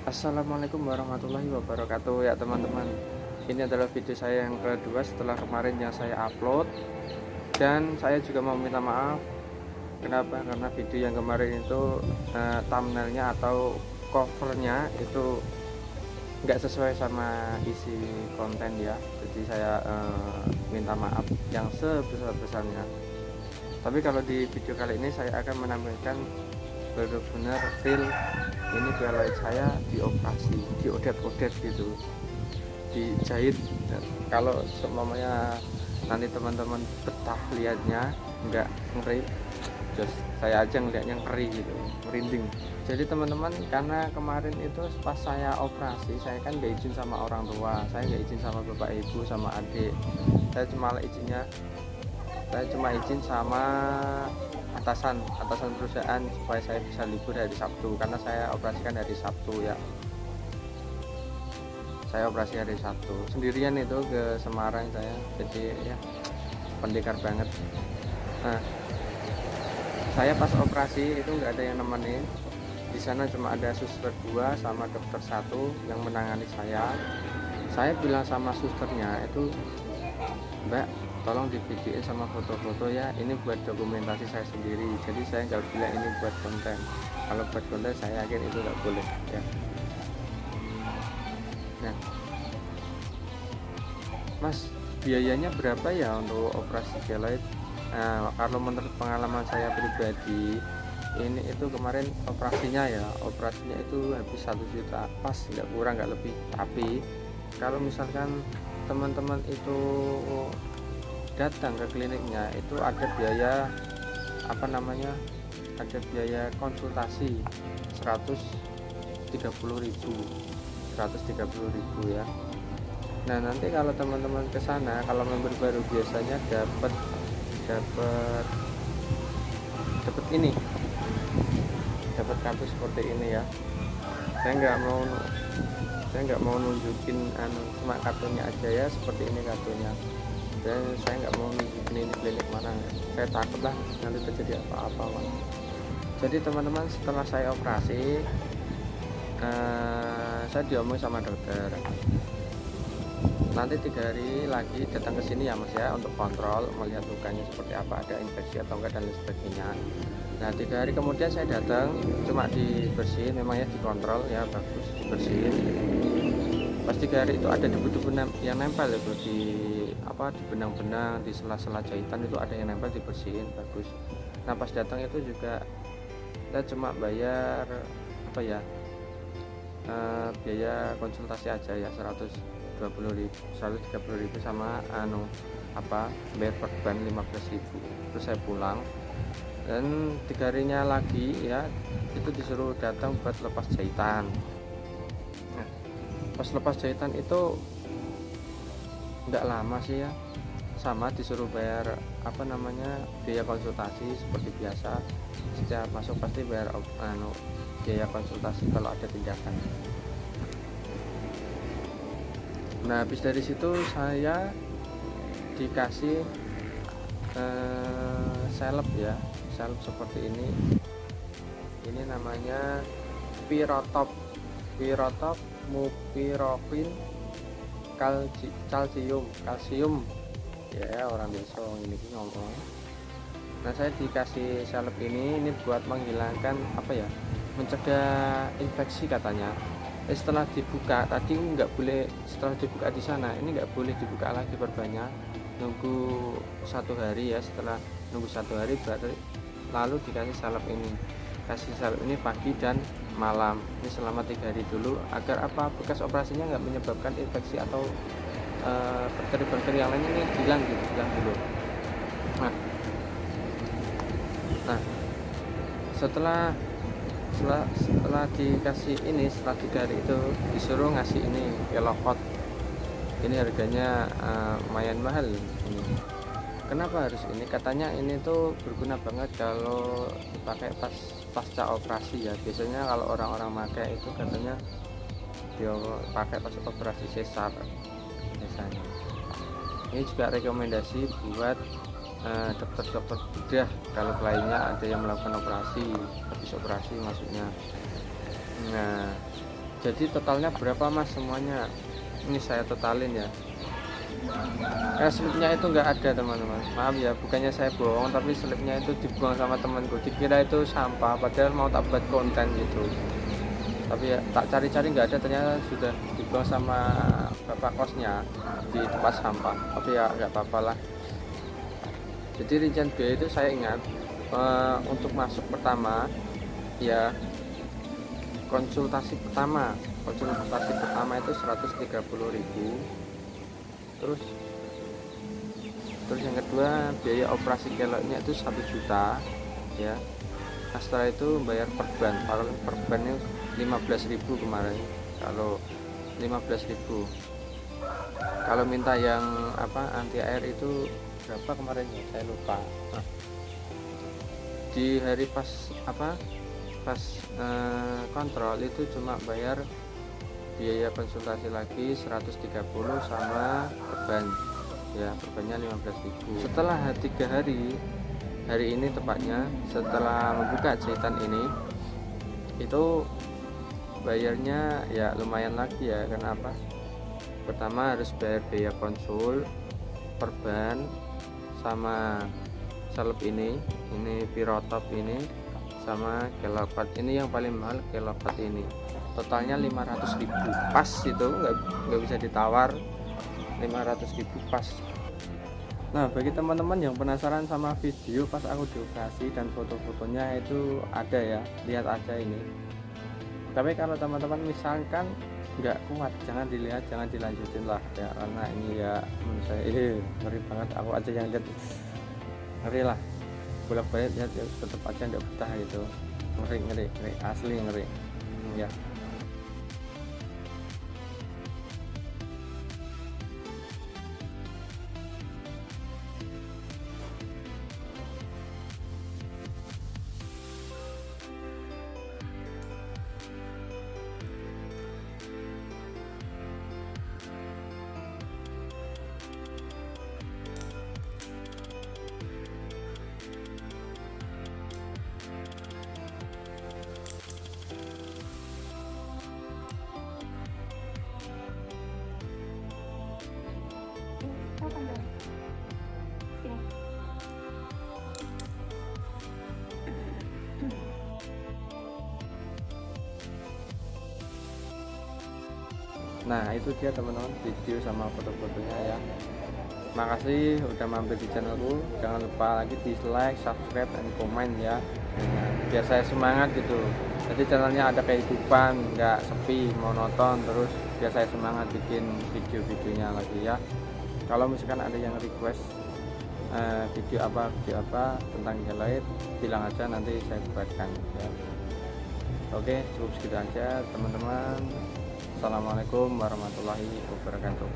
Assalamualaikum warahmatullahi wabarakatuh ya teman-teman. Ini adalah video saya yang kedua setelah kemarin yang saya upload. Dan saya juga mau minta maaf. Kenapa? Karena video yang kemarin itu thumbnailnya atau covernya itu nggak sesuai sama isi konten ya. Jadi saya minta maaf yang sebesar-besarnya. Tapi kalau di video kali ini saya akan menampilkan benar-benar real. Ini keloid saya dioperasi, diodet-odet gitu, dijahit. Kalau semuanya nanti teman-teman betah lihatnya nggak ngeri, just saya aja ngeliatnya ngeri gitu, merinding. Jadi teman-teman, karena kemarin itu pas saya operasi, saya kan nggak izin sama orang tua, saya nggak izin sama bapak ibu sama adik. Saya cuma izin sama atasan perusahaan supaya saya bisa libur hari Sabtu, karena saya operasikan hari Sabtu ya. Saya operasi hari Sabtu sendirian itu ke Semarang saya, jadi ya pendekar banget. Nah, saya pas operasi itu nggak ada yang nemenin di sana, cuma ada suster 2 sama dokter 1 yang menangani saya. Saya bilang sama susternya itu, Mbak, tolong divideoin sama foto-foto ya, ini buat dokumentasi saya sendiri. Jadi saya nggak bilang ini buat konten. Kalau buat konten saya yakin itu nggak boleh ya. Nah, Mas, biayanya berapa ya untuk operasi keloid? Nah, kalau menurut pengalaman saya pribadi, ini itu kemarin operasinya itu habis 1 juta pas, nggak kurang nggak lebih. Tapi kalau misalkan teman-teman itu datang ke kliniknya, itu ada biaya ada biaya konsultasi 130.000 ya. Nah, nanti kalau teman-teman ke sana, kalau member baru biasanya dapat dapat dapat ini, dapat kartu seperti ini ya. Saya nggak mau nunjukin cuma kartunya aja ya, seperti ini kartunya. Dan saya nggak mau nunjukin ini klinik mana, saya takut lah nanti terjadi apa-apa. Jadi teman-teman, setelah saya operasi, saya diomongin sama dokter, nanti 3 hari lagi datang ke sini ya Mas ya, untuk kontrol, melihat lukanya seperti apa, ada infeksi atau enggak dan lain sebagainya. Nah, 3 hari kemudian saya datang, cuma dibersihin, memang ya dikontrol ya, bagus dibersihin. Pas 3 hari itu ada debu-debu yang nempel itu di benang-benang, di sela-sela jahitan itu ada yang nempel, dibersihin bagus. Nah, pas datang itu juga saya cuma bayar biaya konsultasi aja ya, 130.000 sama bayar perban 15.000. Terus saya pulang, dan 3 harinya lagi ya itu disuruh datang buat lepas jahitan. Nah, pas lepas jahitan itu enggak lama sih ya, sama disuruh bayar biaya konsultasi seperti biasa. Setiap masuk pasti bayar biaya konsultasi kalau ada tindakan. Nah, habis dari situ saya dikasih salep seperti ini. Ini namanya Pirotop Mupirofin kalsium ya, orang desa ini ngomong. Nah, saya dikasih salep ini buat menghilangkan mencegah infeksi katanya. Setelah dibuka tadi nggak boleh, setelah dibuka di sana ini nggak boleh dibuka lagi perbannya, nunggu 1 hari ya. Setelah nunggu 1 hari berarti lalu dikasih salep ini. Kasih salep ini pagi dan malam, ini selama 3 hari dulu, agar bekas operasinya nggak menyebabkan infeksi atau bakteri-bakteri yang lain ini hilang dulu. Nah, setelah dikasih ini, setelah 3 hari itu disuruh ngasih ini kelokot. Ini harganya lumayan mahal ini. Kenapa harus ini? Katanya ini tuh berguna banget kalau dipakai pasca operasi ya. Biasanya kalau orang-orang pakai itu katanya dia pakai pas operasi sesar biasanya. Ini juga rekomendasi buat dokter-dokter bedah kalau kliennya ada yang melakukan operasi, habis operasi maksudnya. Nah, Jadi totalnya berapa mas semuanya? Ini saya totalin ya. Slipnya itu nggak ada teman-teman, maaf ya, bukannya saya bohong, tapi slipnya itu dibuang sama temanku, dikira itu sampah padahal mau tak buat konten gitu. Tapi ya tak cari-cari nggak ada, ternyata sudah dibuang sama bapak kosnya di tempat sampah. Tapi ya nggak apa-apa lah. Jadi rincian biaya itu saya ingat, untuk masuk pertama ya, konsultasi pertama itu 130.000. Terus yang kedua biaya operasi keleknya itu 1 juta ya. Nah setelah itu bayar perban, kalau perbannya 15.000 kemarin, kalau 15.000. Kalau minta yang anti air itu berapa kemarin ya, saya lupa. Nah, di hari pas kontrol itu cuma bayar biaya konsultasi lagi 130 sama perban ya, perbannya 15.000. Setelah 3 hari ini tepatnya, setelah membuka jahitan ini, itu bayarnya ya lumayan lagi ya. Kenapa? Pertama harus bayar biaya konsul, perban, sama salep ini pirotop ini, sama kelopak ini yang paling mahal, kelopak ini. Totalnya 500.000 pas, itu nggak bisa ditawar, 500.000 pas. Nah bagi teman-teman yang penasaran sama video pas aku dioperasi dan foto-fotonya itu ada ya, lihat aja ini. Tapi kalau teman-teman misalkan nggak kuat, jangan dilihat, jangan dilanjutin lah ya, karena ini ya menurut saya ngeri banget. Aku aja yang lihat ngeri lah, bolak-balik lihat ya, tetap aja nggak betah gitu, ngeri asli ngeri ya. Nah itu dia teman-teman video sama foto-fotonya ya. Makasih udah mampir di channelku, jangan lupa lagi di like, subscribe, dan komen ya. Nah, biar saya semangat gitu, jadi channelnya ada kehidupan, nggak sepi, monoton terus, biar saya semangat bikin video-videonya lagi ya. Kalau misalkan ada yang request video apa tentang Highlight, bilang aja, nanti saya buatkan ya. Oke, cukup segitu aja teman-teman. Assalamualaikum warahmatullahi wabarakatuh.